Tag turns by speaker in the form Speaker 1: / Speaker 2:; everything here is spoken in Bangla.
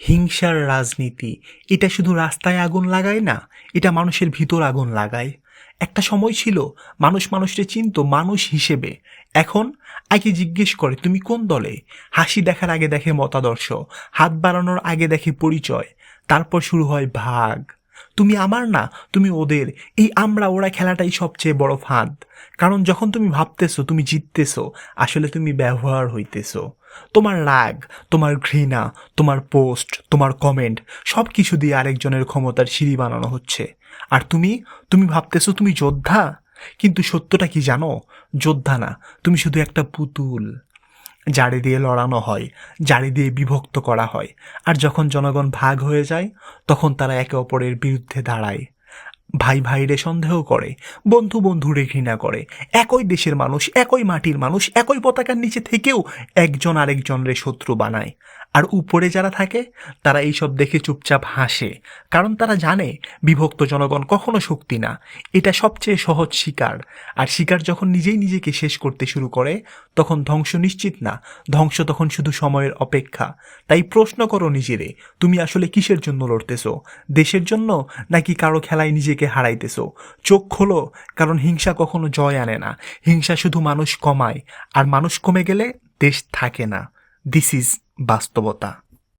Speaker 1: হিংসার রাজনীতি এটা শুধু রাস্তায় আগুন লাগায় না, এটা মানুষের ভিতর আগুন লাগায়। একটা সময় ছিল মানুষ মানুষকে চিনতো মানুষ হিসেবে। এখন আগে জিজ্ঞেস করে তুমি কোন দলে, হাসি দেখার আগে দেখে মতাদর্শ, হাত বাড়ানোর আগে দেখে পরিচয়, তারপর শুরু হয় ভাগ। তুমি আমার না, তুমি ওদের, এই আমরা ওরা খেলাটাই সবচেয়ে বড় ফাঁদ। কারণ যখন তুমি ভাবতেছো তুমি জিততেছো, আসলে তুমি ব্যবহার হইতেছো। তোমার রাগ, তোমার ঘৃণা, তোমার পোস্ট, তোমার কমেন্ট, সব কিছু দিয়ে আরেকজনের ক্ষমতার সিঁড়ি বানানো হচ্ছে। আর তুমি তুমি ভাবতেছো তুমি যোদ্ধা, কিন্তু সত্যটা কি জানো? যোদ্ধা না, তুমি শুধু একটা পুতুল, জারি দিয়ে লড়ানো হয়, জারি দিয়ে বিভক্ত করা হয়। আর যখন জনগণ ভাগ হয়ে যায়, তখন তারা একে অপরের বিরুদ্ধে দাঁড়ায়। ভাই ভাইরে সন্দেহ করে, বন্ধু বন্ধুরে ঘৃণা করে। একই দেশের মানুষ, একই মাটির মানুষ, একই পতাকার নিচে থেকেও একজন আরেকজনরে শত্রু বানায়। আর উপরে যারা থাকে তারা এইসব দেখে চুপচাপ হাসে, কারণ তারা জানে বিভক্ত জনগণ কখনো শক্তি না, এটা সবচেয়ে সহজ শিকার। আর শিকার যখন নিজেই নিজেকে শেষ করতে শুরু করে, তখন ধ্বংস নিশ্চিত না, ধ্বংস তখন শুধু সময়ের অপেক্ষা। তাই প্রশ্ন করো নিজেরে, তুমি আসলে কিসের জন্য লড়তেছো? দেশের জন্য, নাকি কারো খেলায় নিজেকে হারাইতেছো? চোখ খোলো, কারণ হিংসা কখনো জয় আনে না। হিংসা শুধু মানুষ কমায়, আর মানুষ কমে গেলে দেশ থাকে না। দিস ইজ বাস্তবতা।